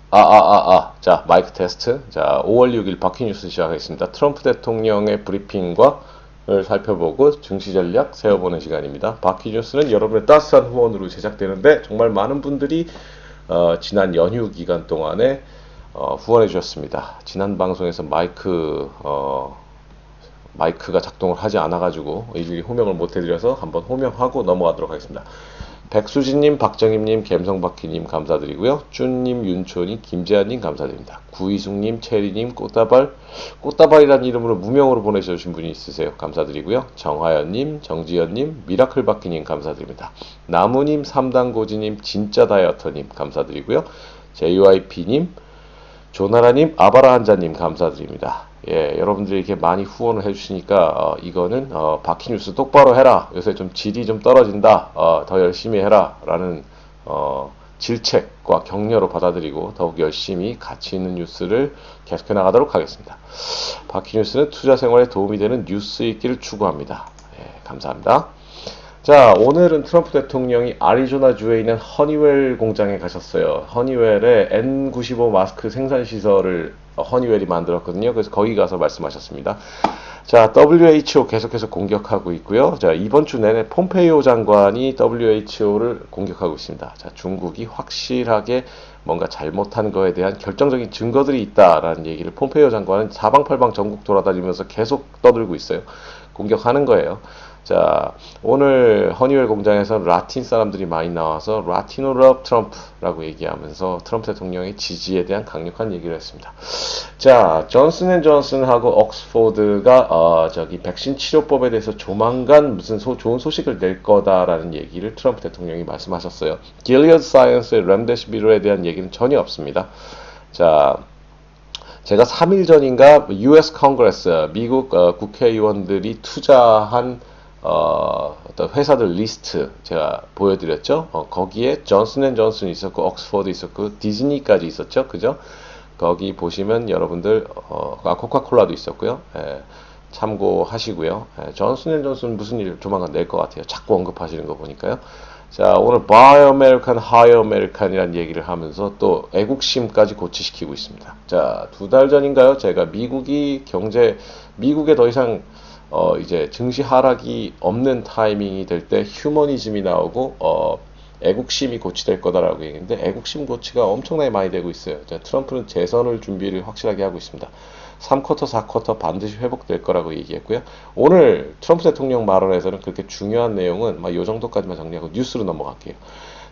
자, 마이크 테스트. 자, 5월 6일 바퀴뉴스 시작하겠습니다. 트럼프 대통령의 브리핑을 살펴보고 증시 전략 세워보는 시간입니다. 바퀴뉴스는 여러분의 따스한 후원으로 제작되는데 정말 많은 분들이 지난 연휴 기간 동안에 후원해 주셨습니다. 지난 방송에서 마이크가 작동을 하지 않아가지고 일일이 호명을 못 해드려서 한번 호명하고 넘어가도록 하겠습니다. 백수진님, 박정임님, 갬성바퀴님 감사드리고요. 쭈님, 윤초님, 김재한님 감사드립니다. 구이숙님, 체리님, 꽃다발이라는 이름으로 무명으로 보내주신 분이 있으세요. 감사드리고요. 정하연님, 정지연님, 미라클바퀴님 감사드립니다. 나무님, 삼단고지님, 진짜 다이어터님 감사드리고요. JYP님, 조나라님, 아바라한자님 감사드립니다. 예, 여러분들이 이렇게 많이 후원을 해주시니까 이거는 바퀴뉴스 똑바로 해라. 요새 좀 질이 좀 떨어진다. 더 열심히 해라. 라는 질책과 격려로 받아들이고 더욱 열심히 가치 있는 뉴스를 계속해 나가도록 하겠습니다. 바퀴뉴스는 투자 생활에 도움이 되는 뉴스 읽기를 추구합니다. 예, 감사합니다. 자, 오늘은 트럼프 대통령이 애리조나주에 있는 허니웰 공장에 가셨어요. 허니웰의 N95 마스크 생산 시설을 허니웰이 만들었거든요. 그래서 거기 가서 말씀하셨습니다. 자, WHO 계속해서 공격하고 있고요. 자, 이번 주 내내 폼페이오 장관이 WHO를 공격하고 있습니다. 자, 중국이 확실하게 뭔가 잘못한 거에 대한 결정적인 증거들이 있다라는 얘기를 폼페이오 장관은 사방팔방 전국 돌아다니면서 계속 떠들고 있어요. 공격하는 거예요. 자, 오늘 허니웰 공장에서 라틴 사람들이 많이 나와서 라티노 러브 트럼프라고 얘기하면서 트럼프 대통령의 지지에 대한 강력한 얘기를 했습니다. 자, 존슨앤존슨하고 옥스포드가 백신 치료법에 대해서 조만간 무슨 좋은 소식을 낼 거다라는 얘기를 트럼프 대통령이 말씀하셨어요. 길리어드 사이언스의 렘데시비르에 대한 얘기는 전혀 없습니다. 자, 제가 3일 전인가 US 컨그레스 미국 국회의원들이 투자한 어떤 회사들 리스트 제가 보여드렸죠. 거기에 존슨앤존슨 있었고 옥스포드 있었고 디즈니까지 있었죠. 그죠? 거기 보시면 여러분들 코카콜라도 있었고요. 예, 참고하시고요. 예, 존슨앤존슨 무슨 일 조만간 낼 것 같아요. 자꾸 언급하시는 거 보니까요. 자, 오늘 Buy American, Hire American이라는 얘기를 하면서 또 애국심까지 고취시키고 있습니다. 자, 2달 전인가요? 제가 미국에 더 이상 이제 증시 하락이 없는 타이밍이 될 때 휴머니즘이 나오고 애국심이 고취될 거다라고 얘기했는데 애국심 고취가 엄청나게 많이 되고 있어요. 자, 트럼프는 재선을 준비를 확실하게 하고 있습니다. 3쿼터, 4쿼터 반드시 회복될 거라고 얘기했고요. 오늘 트럼프 대통령 발언에서는 그렇게 중요한 내용은 이 정도까지만 정리하고 뉴스로 넘어갈게요.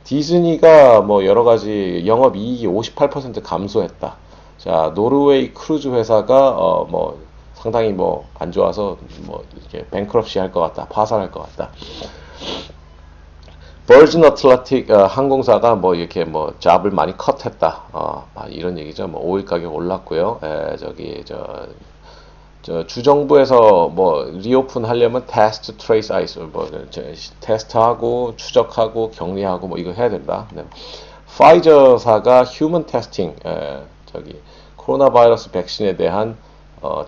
디즈니가 뭐 여러 가지 영업 이익이 58% 감소했다. 자, 노르웨이 크루즈 회사가 뭐 상당히 뭐 안 좋아서 뭐 이렇게 뱅크럽시 할 것 같다, 파산할 것 같다. 버진 어틀란틱 항공사가 뭐 이렇게 뭐 잡을 많이 컷했다. 이런 얘기죠. 뭐 오일 가격 올랐고요. 저 주정부에서 뭐 리오픈 하려면 테스트 트레이스 아이스 뭐 테스트하고 추적하고 격리하고 뭐 이거 해야 된다. 네. 파이저사가 휴먼 테스팅 코로나 바이러스 백신에 대한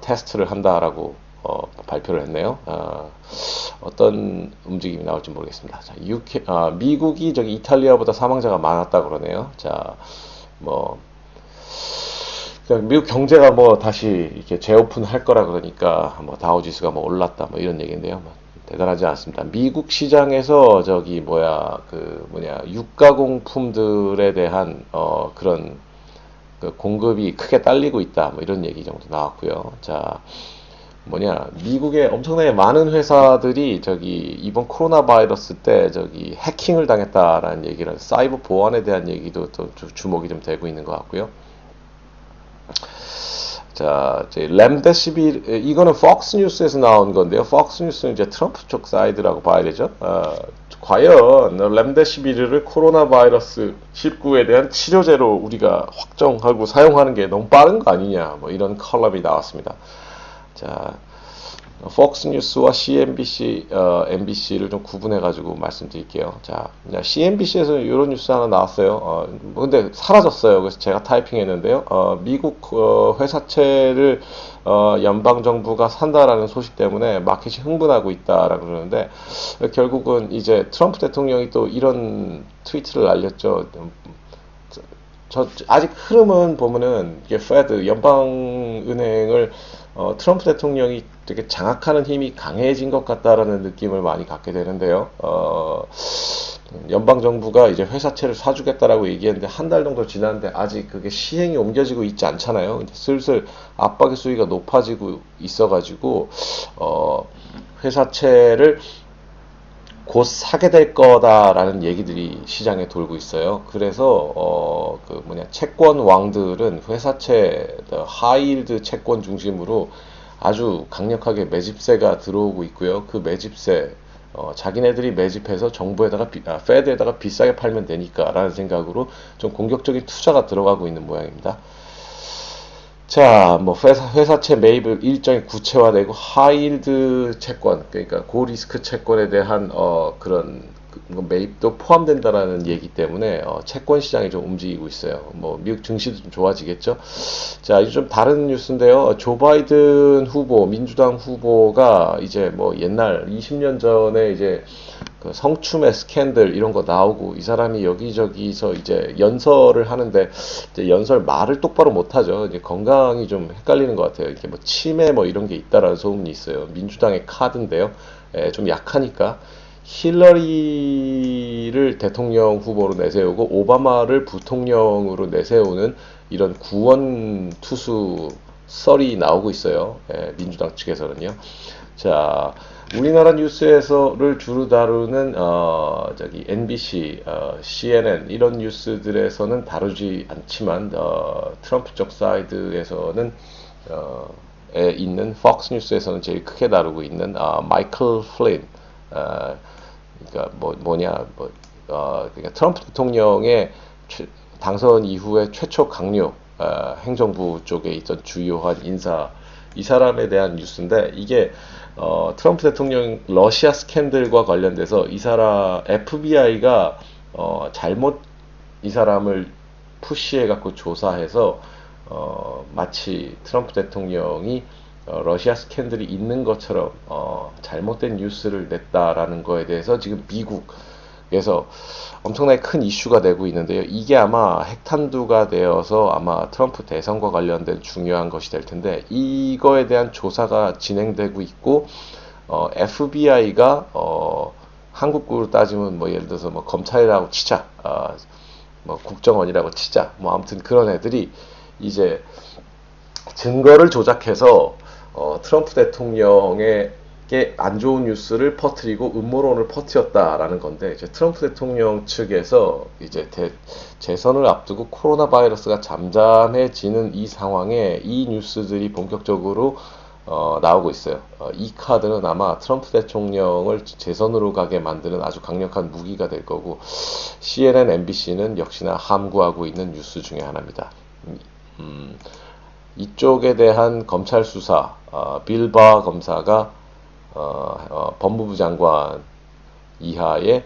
테스트를 한다라고 발표를 했네요. 어떤 움직임이 나올지 모르겠습니다. 자, 미국이 이탈리아보다 사망자가 많았다 그러네요. 자, 뭐 미국 경제가 뭐 다시 이렇게 재오픈 할 거라 그러니까 뭐 다우지수가 뭐 올랐다 뭐 이런 얘기인데요. 뭐 대단하지 않습니다. 미국 시장에서 유가공품들에 대한 그런 그 공급이 크게 딸리고 있다 뭐 이런 얘기 정도 나왔고요. 자, 미국의 엄청나게 많은 회사들이 이번 코로나 바이러스 때 해킹을 당했다라는 얘기를 사이버 보안에 대한 얘기도 또 주목이 좀 되고 있는 것 같고요. 자, 렘데시빌 이거는 폭스 뉴스에서 나온 건데요. 폭스 뉴스는 이제 트럼프 쪽 사이드라고 봐야 되죠. 과연 렘데시비르를 코로나 바이러스 19에 대한 치료제로 우리가 확정하고 사용하는 게 너무 빠른 거 아니냐, 뭐 이런 컬럼이 나왔습니다. 자, 폭스 뉴스와 CNBC, MBC를 좀 구분해가지고 말씀드릴게요. 자, CNBC에서 이런 뉴스 하나 나왔어요. 근데 사라졌어요. 그래서 제가 타이핑했는데요. 미국 회사채를 연방정부가 산다라는 소식 때문에 마켓이 흥분하고 있다라고 그러는데 결국은 이제 트럼프 대통령이 또 이런 트위트를 날렸죠. 아직 흐름은 보면은 이게 페드 연방은행을 트럼프 대통령이 되게 장악하는 힘이 강해진 것 같다라는 느낌을 많이 갖게 되는데요. 연방 정부가 이제 회사채를 사주겠다라고 얘기했는데 한 달 정도 지났는데 아직 그게 시행이 옮겨지고 있지 않잖아요. 이제 슬슬 압박의 수위가 높아지고 있어가지고 회사채를 곧 사게 될 거다라는 얘기들이 시장에 돌고 있어요. 그래서 채권 왕들은 회사채, 하이힐드 채권 중심으로 아주 강력하게 매집세가 들어오고 있고요. 그 매집세 자기네들이 매집해서 정부에다가 페드에다가 비싸게 팔면 되니까라는 생각으로 좀 공격적인 투자가 들어가고 있는 모양입니다. 자, 뭐 회사채 매입을 일정이 구체화되고 하이힐드 채권, 그러니까 고리스크 채권에 대한 그런 매입도 포함된다라는 얘기 때문에 채권 시장이 좀 움직이고 있어요. 뭐 미국 증시도 좀 좋아지겠죠. 자, 이제 좀 다른 뉴스인데요. 조 바이든 후보, 민주당 후보가 이제 뭐 옛날 20년 전에 이제 그 성추매 스캔들 이런 거 나오고 이 사람이 여기저기서 이제 연설을 하는데 이제 연설 말을 똑바로 못 하죠. 이제 건강이 좀 헷갈리는 것 같아요. 이렇게 뭐 치매 뭐 이런 게 있다라는 소문이 있어요. 민주당의 카드인데요. 좀 약하니까 힐러리를 대통령 후보로 내세우고 오바마를 부통령으로 내세우는 이런 구원 투수 썰이 나오고 있어요. 민주당 측에서는요. 자, 우리나라 뉴스에서를 주로 다루는 MBC, CNN 이런 뉴스들에서는 다루지 않지만 트럼프 쪽 사이드에서는 에 있는 폭스 뉴스에서는 제일 크게 다루고 있는 마이클 플린, 그러니까 그러니까 트럼프 대통령의 당선 이후에 최초 강요 행정부 쪽에 있던 주요한 인사 이 사람에 대한 뉴스인데 이게 트럼프 대통령 러시아 스캔들과 관련돼서 이 사람 FBI가 잘못 이 사람을 푸시해 갖고 조사해서 마치 트럼프 대통령이 러시아 스캔들이 있는 것처럼 잘못된 뉴스를 냈다라는 거에 대해서 지금 미국에서 엄청나게 큰 이슈가 되고 있는데요. 이게 아마 핵탄두가 되어서 아마 트럼프 대선과 관련된 중요한 것이 될 텐데 이거에 대한 조사가 진행되고 있고 FBI가 한국으로 따지면 뭐 예를 들어서 뭐 검찰이라고 치자, 뭐 국정원이라고 치자, 뭐 아무튼 그런 애들이 이제 증거를 조작해서 트럼프 대통령에게 안 좋은 뉴스를 퍼뜨리고 음모론을 퍼뜨렸다라는 건데 이제 트럼프 대통령 측에서 이제 재선을 앞두고 코로나 바이러스가 잠잠해지는 이 상황에 이 뉴스들이 본격적으로 나오고 있어요. 이 카드는 아마 트럼프 대통령을 재선으로 가게 만드는 아주 강력한 무기가 될 거고 CNN, MBC는 역시나 함구하고 있는 뉴스 중에 하나입니다. 이쪽에 대한 검찰 수사, 빌바 검사가 법무부 장관 이하의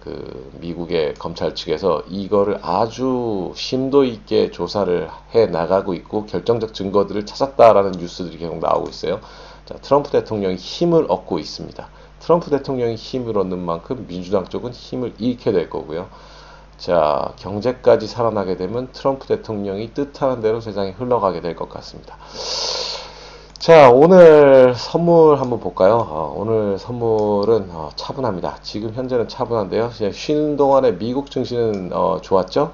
그 미국의 검찰 측에서 이거를 아주 심도 있게 조사를 해 나가고 있고 결정적 증거들을 찾았다라는 뉴스들이 계속 나오고 있어요. 자, 트럼프 대통령이 힘을 얻고 있습니다. 트럼프 대통령이 힘을 얻는 만큼 민주당 쪽은 힘을 잃게 될 거고요. 자, 경제까지 살아나게 되면 트럼프 대통령이 뜻하는 대로 세상이 흘러가게 될 것 같습니다. 자, 오늘 선물 한번 볼까요? 오늘 선물은 차분합니다. 지금 현재는 차분한데요. 쉬는 동안에 미국 증시는 좋았죠?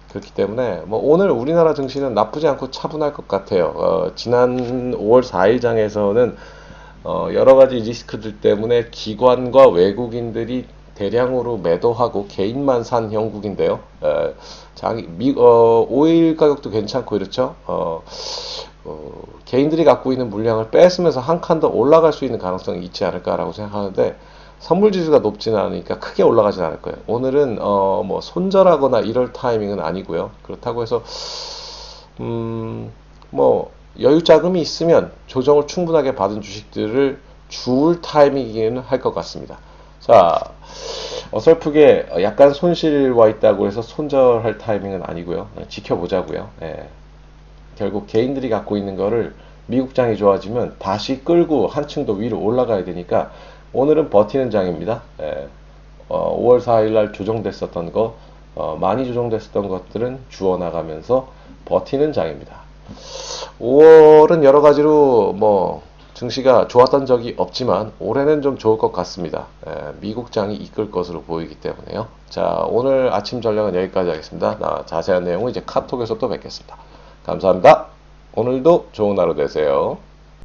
그렇기 때문에 뭐 오늘 우리나라 증시는 나쁘지 않고 차분할 것 같아요. 지난 5월 4일 장에서는 여러 가지 리스크들 때문에 기관과 외국인들이 대량으로 매도하고 개인만 산 형국인데요. 오일 가격도 괜찮고 이렇죠. 개인들이 갖고 있는 물량을 뺏으면서 한 칸 더 올라갈 수 있는 가능성이 있지 않을까라고 생각하는데 선물 지수가 높지는 않으니까 크게 올라가진 않을 거예요. 오늘은 뭐 손절하거나 이럴 타이밍은 아니고요. 그렇다고 해서 뭐 여유 자금이 있으면 조정을 충분하게 받은 주식들을 줄 타이밍이기는 할 것 같습니다. 자, 어설프게 약간 손실 와 있다고 해서 손절할 타이밍은 아니고요. 지켜보자고요. 결국 개인들이 갖고 있는 거를 미국 장이 좋아지면 다시 끌고 한층 더 위로 올라가야 되니까 오늘은 버티는 장입니다. 5월 4일 날 조정됐었던 거 많이 조정됐었던 것들은 주워나가면서 버티는 장입니다. 5월은 여러 가지로 뭐 증시가 좋았던 적이 없지만 올해는 좀 좋을 것 같습니다. 미국장이 이끌 것으로 보이기 때문에요. 자, 오늘 아침 전략은 여기까지 하겠습니다. 자세한 내용은 이제 카톡에서 또 뵙겠습니다. 감사합니다. 오늘도 좋은 하루 되세요.